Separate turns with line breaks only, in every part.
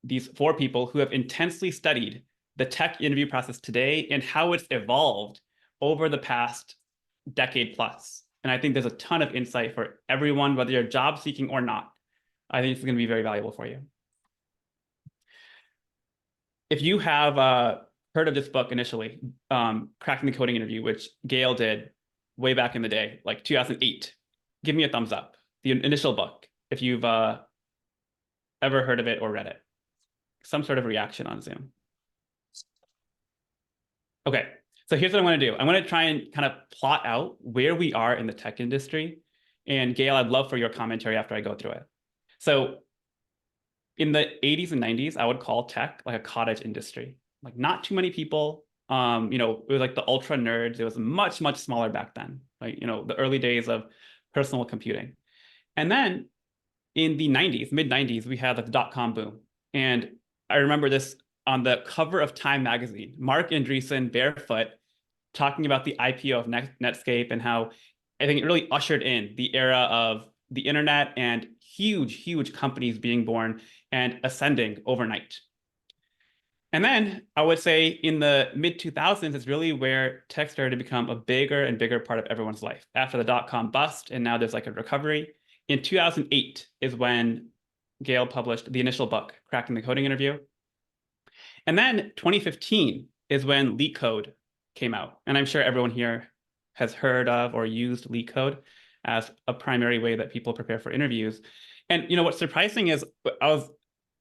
these four people who have intensely studied the tech interview process today and how it's evolved over the past decade plus. And I think there's a ton of insight for everyone, whether you're job seeking or not. I think it's going to be very valuable for you. If you have heard of this book initially, Cracking the Coding Interview, which Gail did way back in the day, like 2008, give me a thumbs up. The initial book, if you've ever heard of it or read it. Some sort of reaction on Zoom. Okay, so here's what I want to do. I want to try and kind of plot out where we are in the tech industry. And Gail, I'd love for your commentary after I go through it. So in the 80s and 90s, I would call tech like a cottage industry. Like not too many people. It was like the ultra nerds. It was much, much smaller back then. Like, the early days of personal computing. And then in the 90s, mid 90s, we had the dot-com boom. And I remember this on the cover of Time magazine, Marc Andreessen barefoot talking about the IPO of Netscape and how I think it really ushered in the era of the internet and huge, huge companies being born and ascending overnight. And then I would say in the mid 2000s is really where tech started to become a bigger and bigger part of everyone's life. After the dot-com bust, and now there's like a recovery. In 2008 is when Gail published the initial book, Cracking the Coding Interview. And then 2015 is when LeetCode came out. And I'm sure everyone here has heard of or used LeetCode as a primary way that people prepare for interviews. And what's surprising is as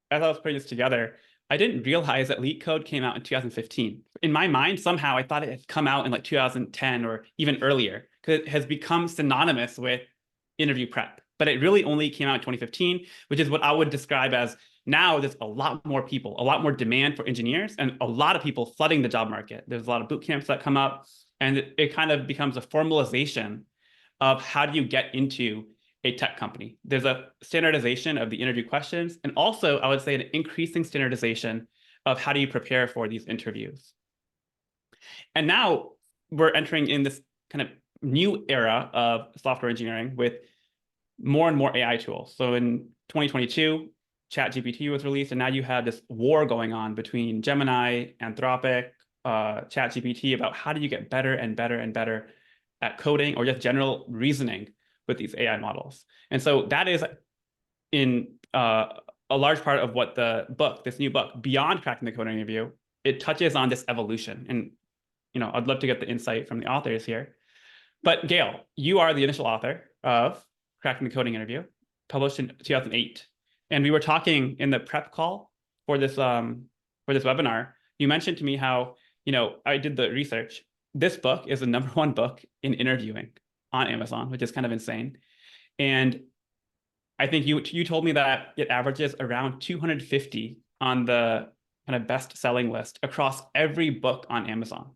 I was putting this together, I didn't realize that LeetCode came out in 2015. In my mind, somehow I thought it had come out in like 2010 or even earlier, because it has become synonymous with interview prep. But it really only came out in 2015, which is what I would describe as now there's a lot more people, a lot more demand for engineers, and a lot of people flooding the job market. There's a lot of boot camps that come up, and it kind of becomes a formalization of how do you get into a tech company. There's a standardization of the interview questions, and also I would say an increasing standardization of how do you prepare for these interviews. And now we're entering in this kind of new era of software engineering with more and more AI tools. So in 2022, ChatGPT was released, and now you have this war going on between Gemini, Anthropic, ChatGPT about how do you get better and better and better at coding or just general reasoning with these AI models. And so that is in a large part of what this new book, Beyond Cracking the Coding Interview, it touches on this evolution. And I'd love to get the insight from the authors here. But Gail, you are the initial author of Cracking the Coding Interview, published in 2008. And we were talking in the prep call for this webinar. You mentioned to me how, I did the research. This book is the #1 book in interviewing on Amazon, which is kind of insane. And I think you told me that it averages around 250 on the kind of best-selling list across every book on Amazon.